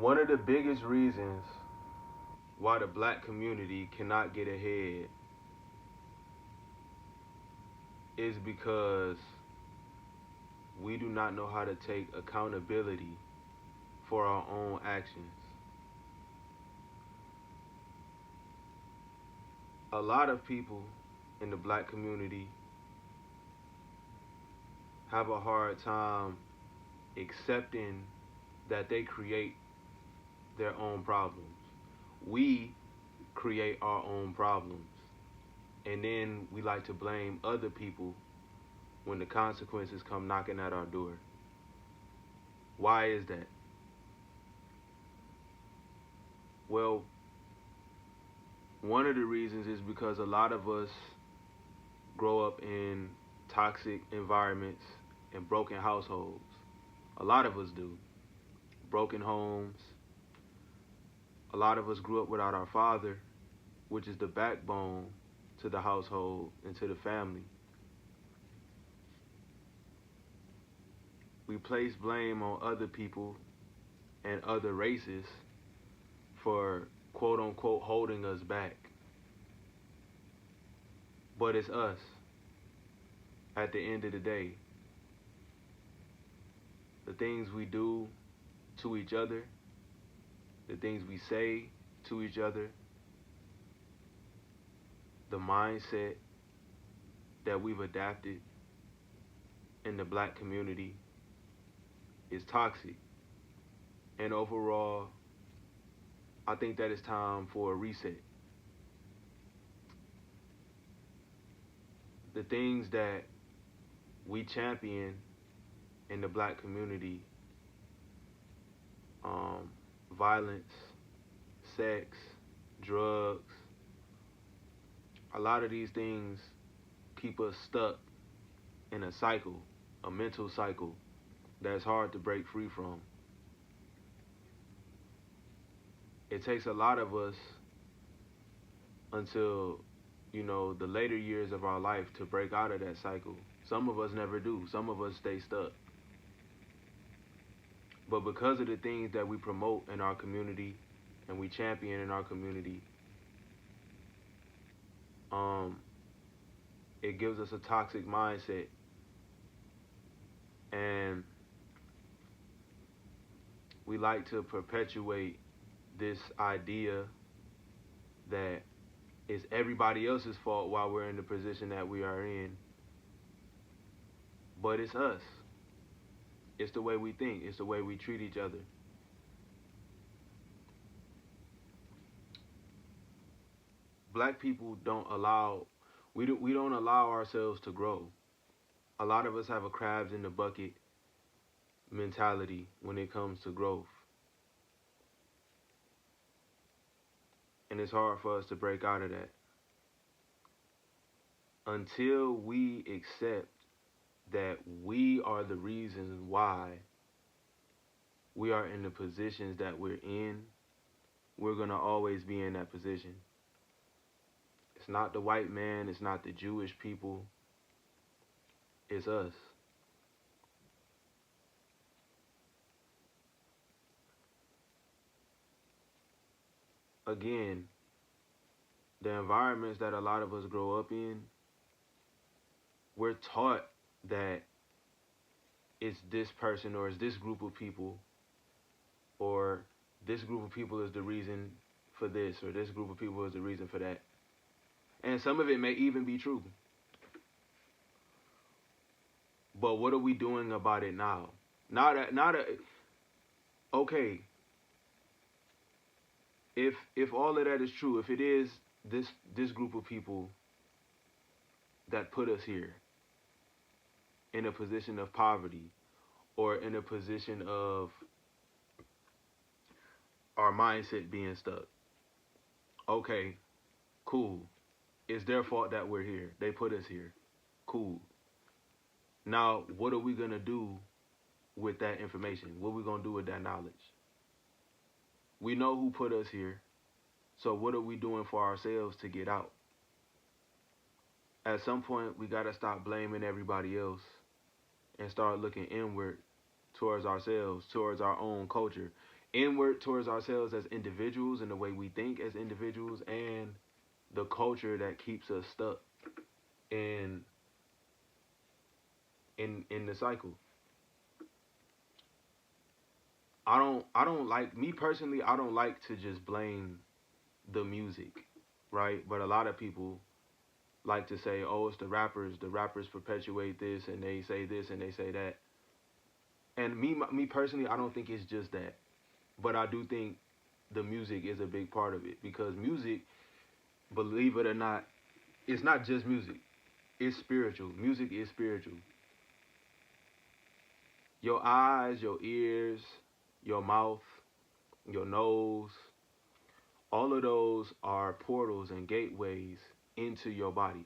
One of the biggest reasons why the black community cannot get ahead is because we do not know how to take accountability for our own actions. A lot of people in the black community have a hard time accepting that they create their own problems. We create our own problems. And then we like to blame other people when the consequences come knocking at our door. Why is that? Well, one of the reasons is because a lot of us grow up in toxic environments and broken households. A lot of us do. Broken homes. A lot of us grew up without our father, which is the backbone to the household and to the family. We place blame on other people and other races for quote unquote holding us back. But it's us at the end of the day. The things we do to each other, the things we say to each other, the mindset that we've adapted in the black community is toxic. And overall, I think that it's time for a reset. The things that we champion in the black community, violence, sex, drugs, a lot of these things keep us stuck in a cycle, a mental cycle that's hard to break free from. It takes a lot of us until, the later years of our life to break out of that cycle. Some of us never do. Some of us stay stuck. But because of the things that we promote in our community and we champion in our community, it gives us a toxic mindset. And we like to perpetuate this idea that it's everybody else's fault while we're in the position that we are in. But it's us. It's the way we think. It's the way we treat each other. Black people we don't allow ourselves to grow. A lot of us have a crabs in the bucket mentality when it comes to growth. And it's hard for us to break out of that. Until we accept that we are the reasons why we are in the positions that we're in, we're going to always be in that position. It's not the white man, it's not the Jewish people, it's us. Again, the environments that a lot of us grow up in, we're taught that it's this person or it's this group of people, or this group of people is the reason for this, or this group of people is the reason for that. And some of it may even be true. But what are we doing about it now? Okay, if all of that is true, if it is this group of people that put us here in a position of poverty or in a position of our mindset being stuck. Okay, cool. It's their fault that we're here. They put us here. Cool. Now, what are we going to do with that information? What are we going to do with that knowledge? We know who put us here. So what are we doing for ourselves to get out? At some point, we got to stop blaming everybody else and start looking inward towards ourselves, towards our own culture. inward towards ourselves as individuals and the way we think as individuals, and the culture that keeps us stuck in in the cycle. I don't like, me personally, I don't like to just blame the music, right? But a lot of people like to say, "Oh, it's the rappers. The rappers perpetuate this, and they say this, and they say that." And me personally, I don't think it's just that, but I do think the music is a big part of it, because music, believe it or not, it's not just music. It's spiritual. Music is spiritual. Your eyes, your ears, your mouth, your nose, all of those are portals and gateways into your body.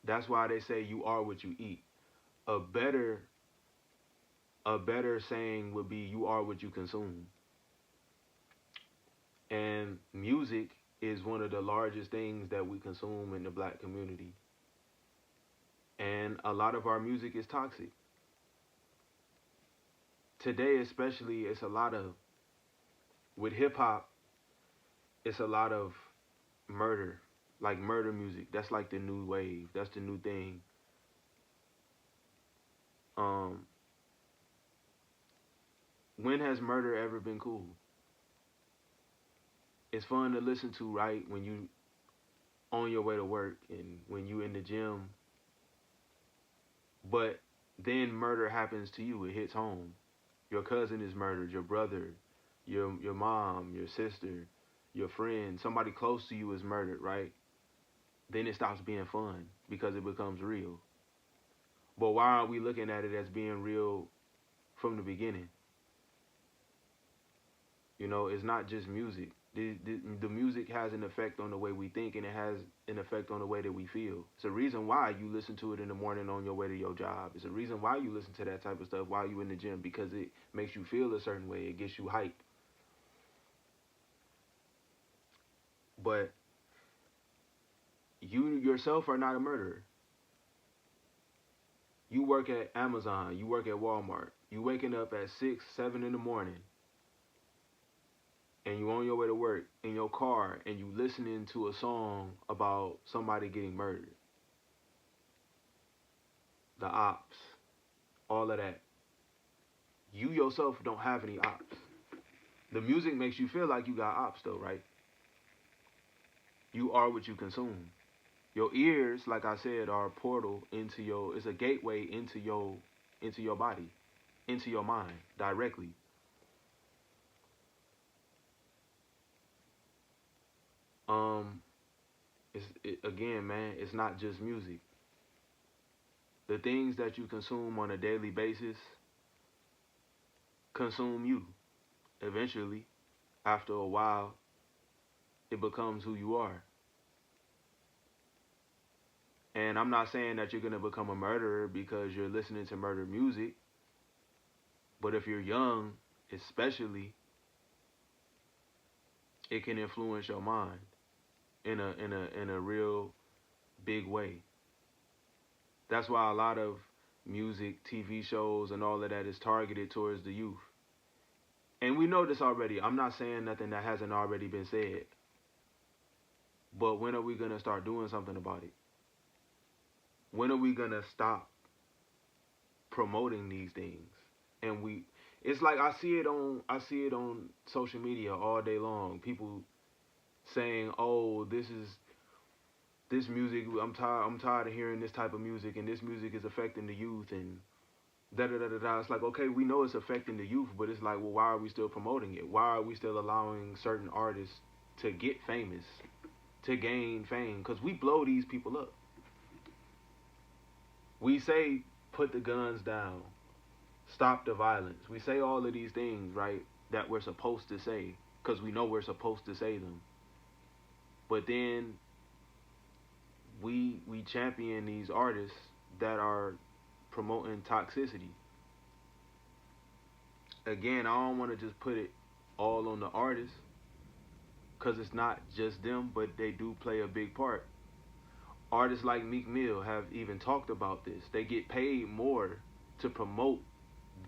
That's why they say you are what you eat. A better a better saying would be you are what you consume. And music is one of the largest things that we consume in the black community. And a lot of our music is toxic. Today especially, it's a lot of, with hip hop, it's a lot of murder, like murder music. That's like the new wave. That's the new thing. Um, when has murder ever been cool? It's fun to listen to, right? When you on your way to work and when you in the gym. But then murder happens to you. It hits home. Your cousin is murdered. Your brother, your mom, your sister, your friend, somebody close to you is murdered, right? Then it stops being fun because it becomes real. But why aren't we looking at it as being real from the beginning? You know, it's not just music. The music has an effect on the way we think, and it has an effect on the way that we feel. It's a reason why you listen to it in the morning on your way to your job. It's a reason why you listen to that type of stuff while you in the gym, because it makes you feel a certain way. It gets you hype. But you yourself are not a murderer. You work at Amazon. You work at Walmart. You waking up at 6, 7 in the morning, and you on your way to work in your car, and you listening to a song about somebody getting murdered, the ops, all of that. You yourself don't have any ops. The music makes you feel like you got ops though, right? You are what you consume. Your ears, like I said, are a portal into your, it's a gateway into your body, into your mind directly. Um again, man, it's not just music. The things that you consume on a daily basis consume you. Eventually, after a while, it becomes who you are. And I'm not saying that you're going to become a murderer because you're listening to murder music, but if you're young, especially, it can influence your mind in a real big way. That's why a lot of music, TV shows, and all of that is targeted towards the youth. And we know this already. I'm not saying nothing that hasn't already been said. But when are we going to start doing something about it? When are we going to stop promoting these things? And it's like I see it on social media all day long. People saying, "Oh, this music, I'm tired of hearing this type of music, and this music is affecting the youth," and da da da da da. It's like, okay, we know it's affecting the youth, but it's like, well, why are we still promoting it? Why are we still allowing certain artists to get famous, to gain fame? Because we blow these people up. We say, put the guns down, stop the violence. We say all of these things, right, that we're supposed to say because we know we're supposed to say them. But then we champion these artists that are promoting toxicity. Again, I don't want to just put it all on the artists because it's not just them, but they do play a big part. Artists like Meek Mill have even talked about this. They get paid more to promote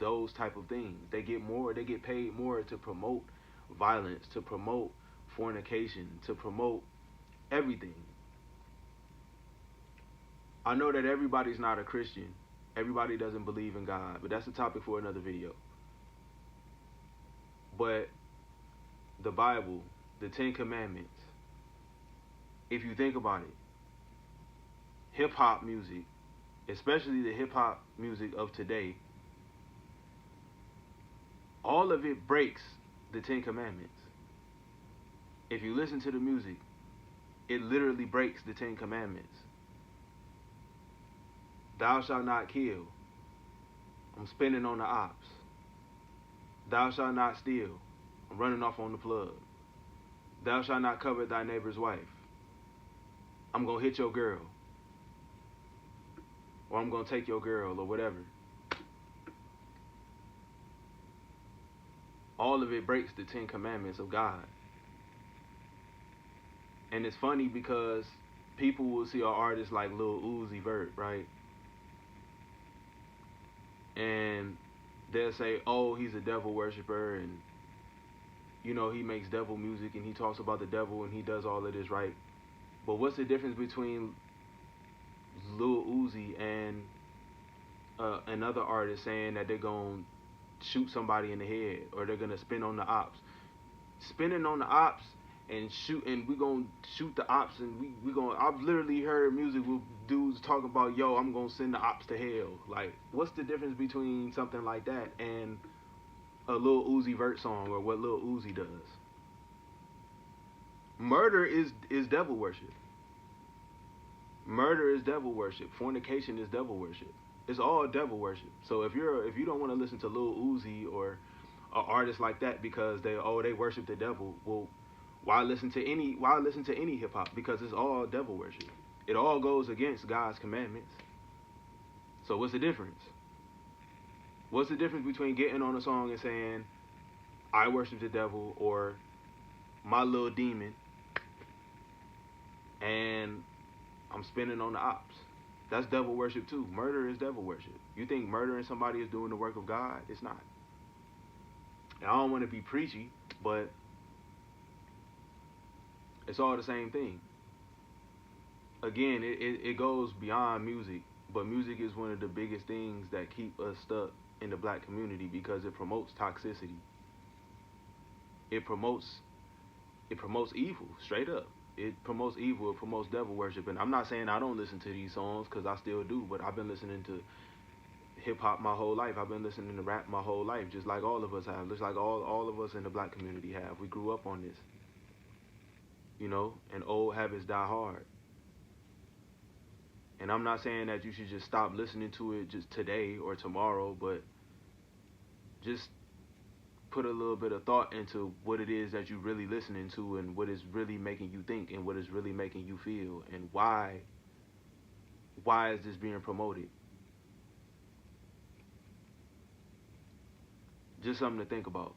those type of things. They get paid more to promote violence, to promote fornication, to promote everything. I know that everybody's not a Christian. Everybody doesn't believe in God, but that's a topic for another video. But the Bible, the 10 Commandments, if you think about it, hip-hop music, especially the hip-hop music of today, all of it breaks the 10 Commandments. If you listen to the music, it literally breaks the 10 Commandments. Thou shalt not kill. I'm spinning on the ops. Thou shalt not steal. I'm running off on the plug. Thou shalt not covet thy neighbor's wife. I'm going to hit your girl. Or I'm going to take your girl, or whatever. All of it breaks the 10 Commandments of God. And it's funny because people will see an artist like Lil Uzi Vert, right? And they'll say, oh, he's a devil worshiper, and you know, he makes devil music and he talks about the devil and he does all of this, right? But what's the difference between Lil Uzi and another artist saying that they're going to shoot somebody in the head or they're going to spin on the ops? Spinning on the ops and shoot, and we going to shoot the ops, and we going to, I've literally heard music with dudes talking about, yo, I'm going to send the ops to hell. Like, what's the difference between something like that and a Lil Uzi Vert song or what Lil Uzi does? Murder is devil worship. Murder is devil worship. Fornication is devil worship. It's all devil worship. So if you don't want to listen to Lil Uzi or an artist like that because they worship the devil, well, why listen to any hip hop? Because it's all devil worship. It all goes against God's commandments. So what's the difference? What's the difference between getting on a song and saying, I worship the devil, or my little demon, and I'm spinning on the ops? That's devil worship too. Murder is devil worship. You think murdering somebody is doing the work of God? It's not. And I don't want to be preachy, but it's all the same thing. Again, it goes beyond music, but music is one of the biggest things that keep us stuck in the black community because it promotes toxicity. It promotes evil, straight up. It promotes evil, it promotes devil worship. And I'm not saying I don't listen to these songs, because I still do, but I've been listening to hip-hop my whole life. I've been listening to rap my whole life, just like all of us have, just like all of us in the black community have. We grew up on this. You know, and old habits die hard. And I'm not saying that you should just stop listening to it just today or tomorrow, but just put a little bit of thought into what it is that you're really listening to and what is really making you think and what is really making you feel and why is this being promoted? Just something to think about.